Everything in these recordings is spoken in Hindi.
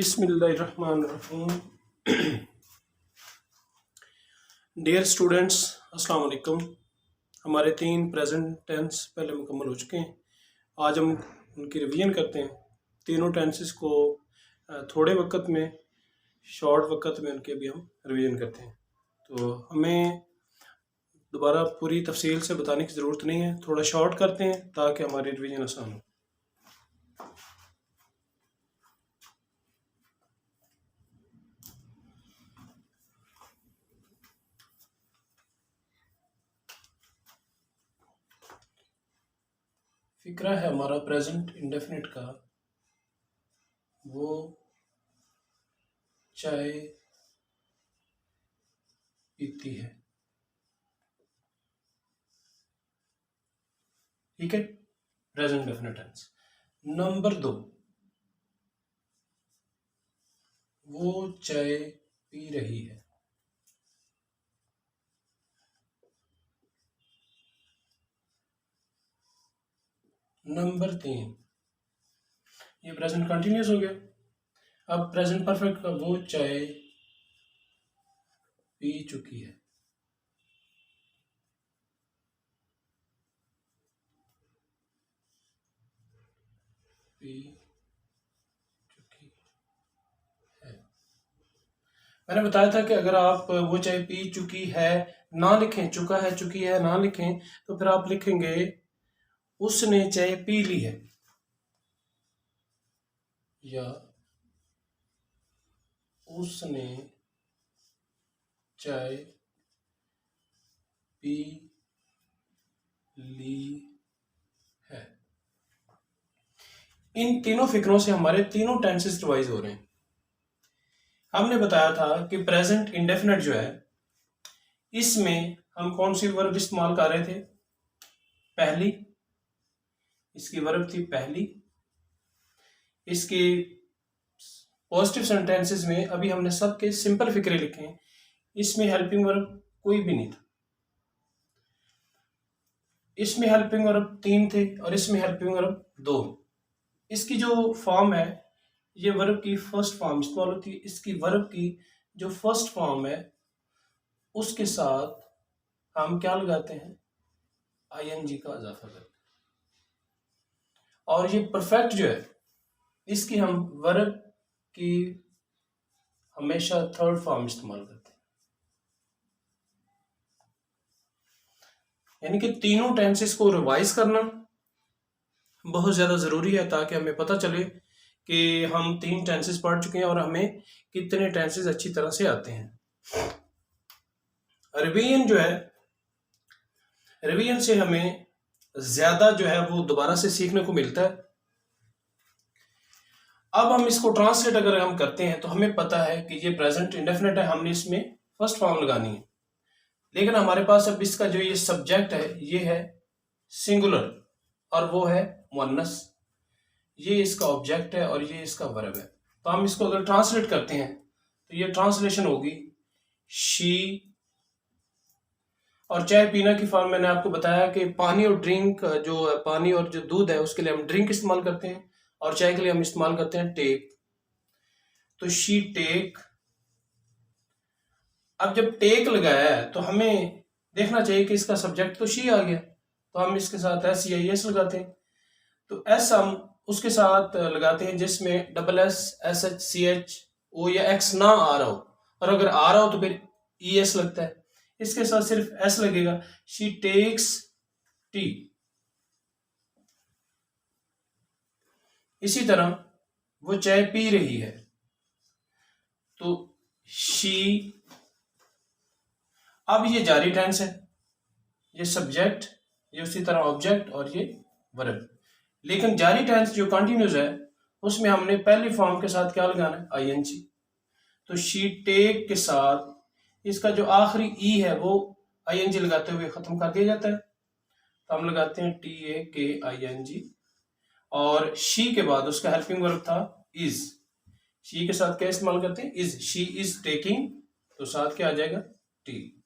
बिस्मिल्लाहिर्रहमानिर्रहीम। डियर स्टूडेंट्स, अस्सलाम वालेकुम। हमारे 3 प्रेजेंट टेंस पहले मुकम्मल हो चुके हैं। आज हम उनकी रिवीजन करते हैं। तीनों टेंसेस को थोड़े वक्त में, शॉर्ट वक्त में उनके भी हम रिवीजन करते हैं। तो हमें दोबारा पूरी तफसील से बताने की ज़रूरत नहीं है, थोड़ा शॉर्ट करते हैं ताकि हमारी रिवीजन आसान हो। फिक्रा है हमारा प्रेजेंट इंडेफिनिट का, वो चाय पीती है। ठीक है, प्रेजेंट डेफिनेट टेंस। नंबर 2, वो चाय पी रही है। नंबर 3, ये प्रेजेंट कंटिन्यूस हो गया। अब प्रेजेंट परफेक्ट का, वो चाय पी चुकी है। पी चुकी है। मैंने बताया था कि अगर आप वो चाय पी चुकी है ना लिखें, चुका है चुकी है ना लिखें, तो फिर आप लिखेंगे उसने चाय पी ली है या उसने चाय पी ली है। इन तीनों फिक्रों से हमारे तीनों टेंसेस रिवाइज हो रहे हैं। हमने बताया था कि प्रेजेंट इंडेफिनिट जो है, इसमें हम कौन सी वर्ब इस्तेमाल कर रहे थे? पहली, इसकी वर्ब थी पहली। इसके पॉजिटिव सेंटेंसेस में अभी हमने सबके सिंपल फिक्रे लिखे हैं, इसमें हेल्पिंग वर्ब कोई भी नहीं था। इसमें हेल्पिंग वर्ब 3 थे और इसमें हेल्पिंग वर्ब 2। इसकी जो फॉर्म है, ये वर्ब की फर्स्ट फॉर्म इस्तेमाल होती है। इसकी वर्ब की जो फर्स्ट फॉर्म है, उसके साथ हम क्या लगाते हैं? आईएनजी का इजाफा करते हैं। और ये परफेक्ट जो है, इसकी हम वर्ब की हमेशा थर्ड फॉर्म इस्तेमाल करते हैं। यानी कि तीनों टेंसेस को रिवाइज करना बहुत ज़्यादा ज़रूरी है, ताकि हमें पता चले कि हम 3 टेंसेस पढ़ चुके हैं और हमें कितने टेंसेस अच्छी तरह से आते हैं। रिवीजन जो है, रिवीजन से हमें ज़्यादा जो है वो दोबारा से सीखने को मिलता है। अब हम इसको ट्रांसलेट अगर हम करते हैं तो हमें पता है कि ये प्रेजेंट इंडेफिनिट है, हमने इसमें फर्स्ट फॉर्म लगानी है। लेकिन हमारे पास अब इसका जो ये सब्जेक्ट है, ये है सिंगुलर और वो है मुअन्नस। ये इसका ऑब्जेक्ट है और ये इसका वर्ब है। तो हम इसको अगर ट्रांसलेट करते हैं तो ये ट्रांसलेशन होगी शी। और चाय पीना की फॉर्म मैंने आपको बताया कि पानी और ड्रिंक, जो पानी और जो दूध है उसके लिए हम ड्रिंक इस्तेमाल करते हैं और चाय के लिए हम इस्तेमाल करते हैं टेक। तो शी टेक। अब जब टेक लगाया है तो हमें देखना चाहिए कि इसका सब्जेक्ट तो शी आ गया, तो हम इसके साथ एस या एस लगाते हैं। तो एस हम उसके साथ लगाते हैं जिसमें double S, S H, C H, O या एक्स ना आ रहा हो, और अगर आ रहा हो तो फिर ई एस लगता है। इसके साथ सिर्फ एस लगेगा। She takes tea. इसी तरह वो चाय पी रही है, तो शी। अब ये जारी टेंस है, ये सब्जेक्ट, ये उसी तरह ऑब्जेक्ट और ये वर्ब। लेकिन जारी टेंस जो कंटिन्यूस है, उसमें हमने पहली फॉर्म के साथ क्या लगाना है? आईएनजी। तो शी टेक के साथ इसका जो आखिरी ई है वो आईएनजी लगाते हुए खत्म कर दिया जाता है। तो हम लगाते हैं टी ए के आई एन जी। और शी के बाद उसका हेल्पिंग वर्ब था इज। शी के साथ क्या इस्तेमाल करते हैं? इज। शी इज टेकिंग, तो साथ क्या आ जाएगा? टी।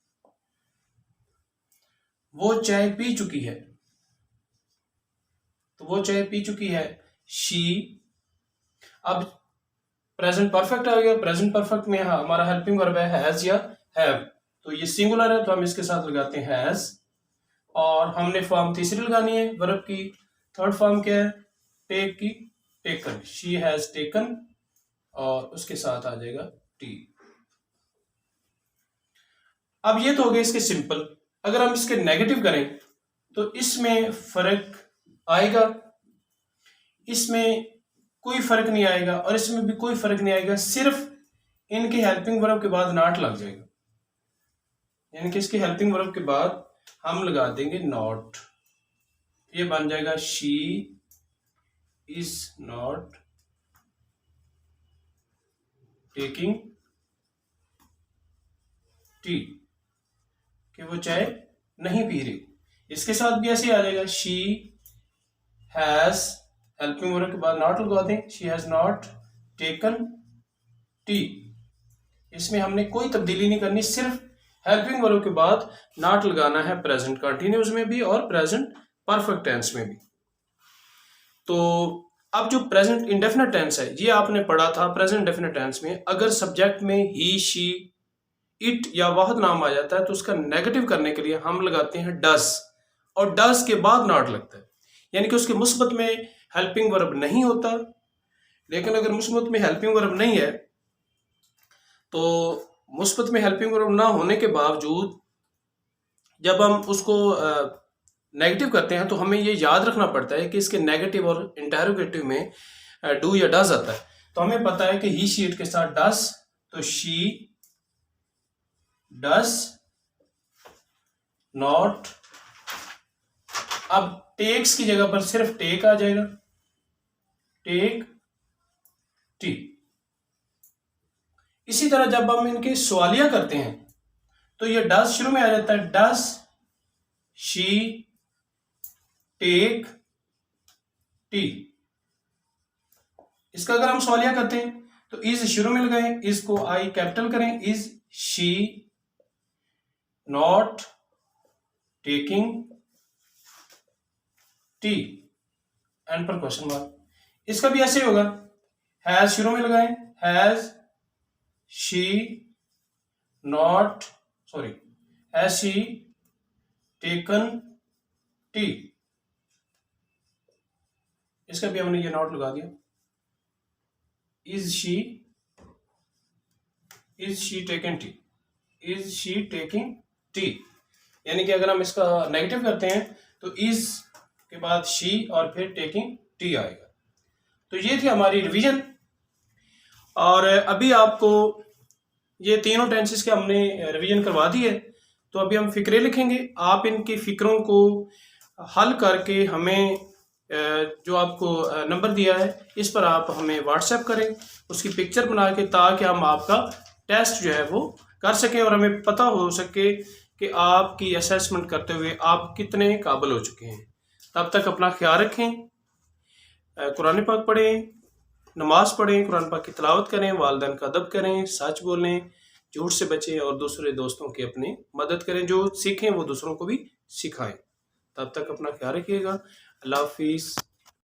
वो चाय पी चुकी है, तो वो चाय पी चुकी है शी। अब प्रेजेंट परफेक्ट आ गया। प्रेजेंट परफेक्ट में हमारा हेल्पिंग वर्ब है हैज या हैव, तो ये सिंगुलर है तो हम इसके साथ लगाते हैं हैज। और हमने फॉर्म तीसरी लगानी है वर्ब की। थर्ड फॉर्म क्या है? टेक की, टेकन, शी हैज टेकन, और उसके साथ आ जाएगा टी। अब ये तो हो गए इसके सिंपल। अगर हम इसके नेगेटिव करें तो इसमें फर्क आएगा, इसमें कोई फर्क नहीं आएगा, और इसमें भी कोई फर्क नहीं आएगा, सिर्फ इनके हेल्पिंग वर्ब के बाद नॉट लग जाएगा। यानी कि इसके हेल्पिंग वर्ब के बाद हम लगा देंगे नॉट। ये बन जाएगा she is not taking tea, कि वो चाय नहीं पी रही। इसके साथ भी ऐसे आ जाएगा शी हैज, हेल्पिंग वर्ब के बाद नॉट लगा दें, she has not taken T. इसमें हमने कोई तब्दीली नहीं करनी, सिर्फ हेल्पिंग वर्ब के बाद नॉट लगाना है प्रेजेंट कंटिन्यूस में भी और प्रेजेंट परफेक्ट टेंस में भी। तो अब जो प्रेजेंट इंडेफिनिट टेंस है ये आपने पढ़ा था। प्रेजेंट डेफिनिट टेंस में अगर सब्जेक्ट में ही, शी, इट या वाहद नाम आ जाता है तो उसका नेगेटिव करने के लिए हम लगाते हैं डस, और डस के बाद नॉट लगता है। यानी कि उसके मुस्बत में हेल्पिंग वर्ब नहीं होता। लेकिन अगर मुस्बत में हेल्पिंग वर्ब नहीं है तो मुस्बत में हेल्पिंग वर्ब ना होने के बावजूद जब हम उसको नेगेटिव करते हैं तो हमें ये याद रखना पड़ता है कि इसके नेगेटिव और इंटरोगेटिव में डू या डज आता है। तो हमें पता है कि ही, शी, इट के साथ डस, तो शी डस नॉट। अब टेक्स की जगह पर सिर्फ टेक आ जाएगा, टेक टी। इसी तरह जब हम इनके सवालिया करते हैं तो ये डस शुरू में आ जाता है, डस शी टेक टी। इसका अगर हम सवालिया करते हैं तो इज शुरू में लगाएं, इज को आई कैपिटल करें, is she not taking tea, and पर क्वेश्चन मार्क। इसका भी ऐसे ही होगा, हैज शुरू में लगाएं, has she not, sorry, has she taken T. इसका भी हमने ये नॉट लगा दिया, is she taking tea, is she taking tea. यानी कि अगर हम इसका नेगेटिव करते हैं तो इज के बाद शी और फिर टेकिंग टी आएगा। तो ये थी हमारी रिवीजन। और अभी आपको ये तीनों टेंसेस के हमने रिवीजन करवा दी है। तो अभी हम फिक्रे लिखेंगे। आप इनकी फिक्रों को हल करके हमें जो आपको नंबर दिया है इस पर आप हमें व्हाट्सएप करें, उसकी पिक्चर बना के, ताकि हम आपका टेस्ट जो है वो कर सकें और हमें पता हो सके कि आपकी असेसमेंट करते हुए आप कितने काबिल हो चुके हैं। तब तक अपना ख्याल रखें, कुरान पाक पढ़ें, नमाज पढ़ें, कुरान पाक की तिलावत करें, वालिदैन का अदब करें, सच बोलें, झूठ से बचें और दूसरे दोस्तों की अपनी मदद करें। जो सीखें वो दूसरों को भी सिखाएं। तब तक अपना ख्याल रखिएगा। अल्लाह हाफिज़।